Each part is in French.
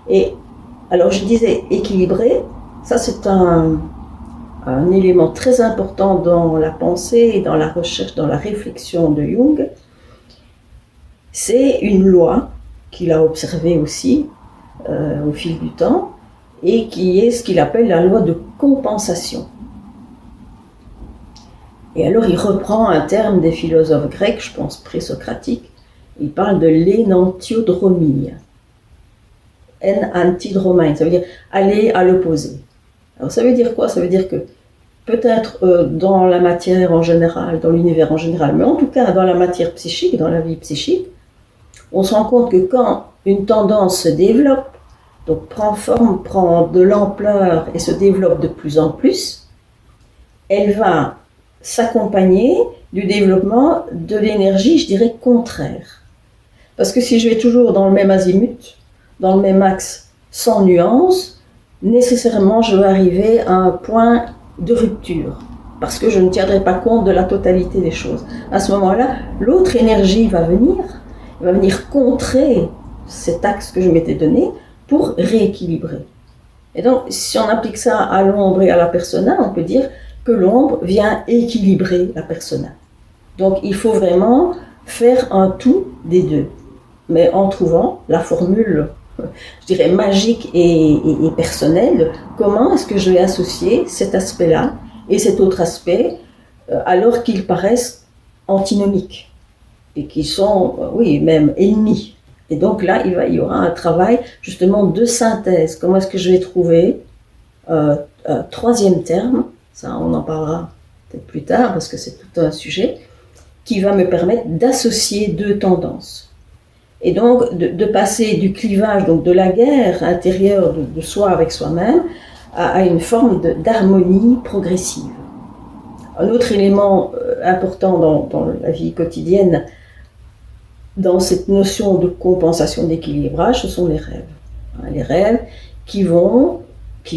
Et alors je disais équilibré, ça c'est un élément très important dans la pensée et dans la recherche, dans la réflexion de Jung. C'est une loi qu'il a observée aussi au fil du temps et qui est ce qu'il appelle la loi de compensation. Et alors il reprend un terme des philosophes grecs, je pense présocratiques, il parle de l'énantiodromie. Enantidromein, ça veut dire aller à l'opposé. Alors ça veut dire quoi? Ça veut dire que peut-être dans la matière en général, dans l'univers en général, mais en tout cas dans la matière psychique, dans la vie psychique, on se rend compte que quand une tendance se développe, donc prend forme, prend de l'ampleur et se développe de plus en plus, elle va s'accompagner du développement de l'énergie, je dirais, contraire. Parce que si je vais toujours dans le même azimut, dans le même axe, sans nuance, nécessairement je vais arriver à un point de rupture, parce que je ne tiendrai pas compte de la totalité des choses. À ce moment-là, l'autre énergie va venir contrer cet axe que je m'étais donné pour rééquilibrer. Et donc, si on applique ça à l'ombre et à la persona, on peut dire que l'ombre vient équilibrer la persona. Donc, il faut vraiment faire un tout des deux, mais en trouvant la formule, je dirais, magique et personnelle. Comment est-ce que je vais associer cet aspect-là et cet autre aspect alors qu'ils paraissent antinomiques et qu'ils sont, oui, même ennemis. Et donc là, il y aura un travail justement de synthèse. Comment est-ce que je vais trouver un troisième terme, ça on en parlera peut-être plus tard parce que c'est tout un sujet, qui va me permettre d'associer deux tendances. Et donc de passer du clivage, donc de la guerre intérieure de soi avec soi-même, à une forme d'harmonie progressive. Un autre élément important dans la vie quotidienne, dans cette notion de compensation, d'équilibrage, ce sont les rêves. Les rêves qui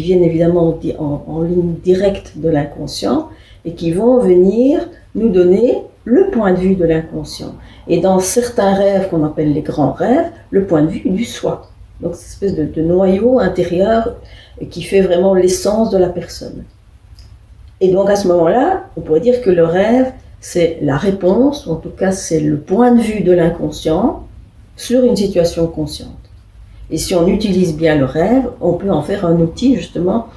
viennent évidemment en ligne directe de l'inconscient et qui vont venir nous donner le point de vue de l'inconscient. Et dans certains rêves qu'on appelle les grands rêves, le point de vue du soi. Donc cette espèce de noyau intérieur qui fait vraiment l'essence de la personne. Et donc à ce moment-là, on pourrait dire que le rêve, c'est la réponse, ou en tout cas c'est le point de vue de l'inconscient sur une situation consciente. Et si on utilise bien le rêve, on peut en faire un outil justement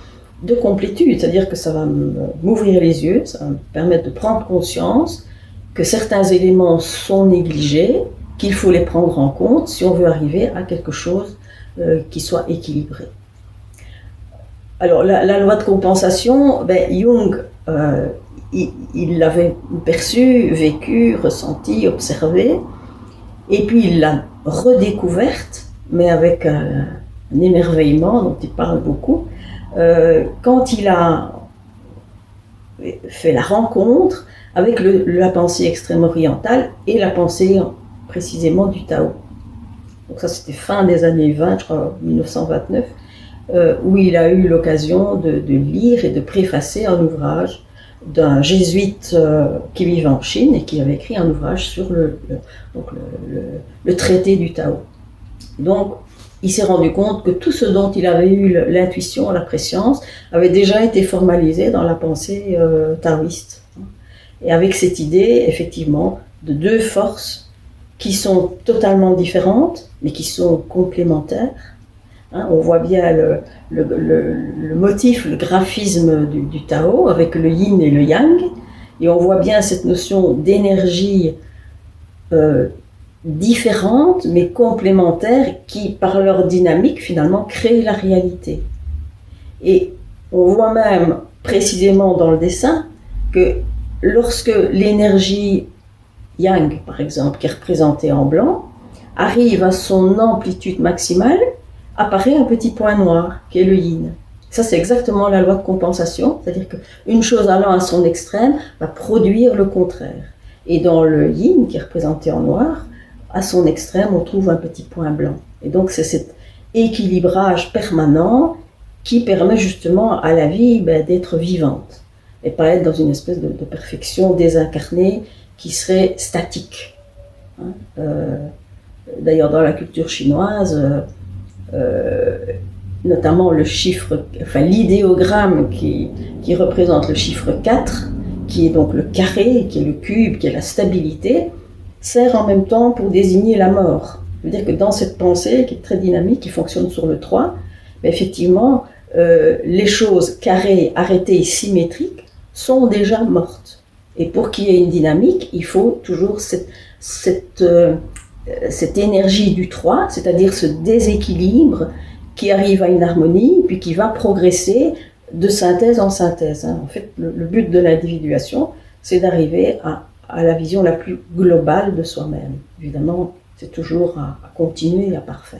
de complétude, c'est-à-dire que ça va m'ouvrir les yeux, ça va me permettre de prendre conscience que certains éléments sont négligés, qu'il faut les prendre en compte si on veut arriver à quelque chose qui soit équilibré. Alors la loi de compensation, Jung, il l'avait perçue, vécue, ressentie, observée, et puis il l'a redécouverte, mais avec un émerveillement dont il parle beaucoup, quand il a fait la rencontre avec la pensée extrême orientale et la pensée précisément du Tao. Donc ça c'était fin des années 20, je crois 1929, où il a eu l'occasion de lire et de préfacer un ouvrage d'un jésuite qui vivait en Chine et qui avait écrit un ouvrage sur le traité du Tao. Donc il s'est rendu compte que tout ce dont il avait eu l'intuition, la préscience, avait déjà été formalisé dans la pensée taoïste. Et avec cette idée, effectivement, de deux forces qui sont totalement différentes, mais qui sont complémentaires. On voit bien le motif, le graphisme du Tao, avec le yin et le yang, et on voit bien cette notion d'énergie différentes mais complémentaires qui, par leur dynamique, finalement, créent la réalité. Et on voit même précisément dans le dessin que lorsque l'énergie yang, par exemple, qui est représentée en blanc, arrive à son amplitude maximale, apparaît un petit point noir, qui est le yin. Ça, c'est exactement la loi de compensation, c'est-à-dire qu'une chose allant à son extrême va produire le contraire. Et dans le yin, qui est représenté en noir, à son extrême, on trouve un petit point blanc. Et donc, c'est cet équilibrage permanent qui permet justement à la vie d'être vivante et pas être dans une espèce de perfection désincarnée qui serait statique. D'ailleurs, dans la culture chinoise, notamment le chiffre, enfin l'idéogramme qui représente le chiffre 4, qui est donc le carré, qui est le cube, qui est la stabilité, sert en même temps pour désigner la mort. C'est-à-dire que dans cette pensée qui est très dynamique, qui fonctionne sur le 3, effectivement, les choses carrées, arrêtées et symétriques sont déjà mortes. Et pour qu'il y ait une dynamique, il faut toujours cette énergie du 3, c'est-à-dire ce déséquilibre qui arrive à une harmonie, puis qui va progresser de synthèse en synthèse. En fait, le but de l'individuation, c'est d'arriver à la vision la plus globale de soi-même. Évidemment, c'est toujours à continuer et à parfaire.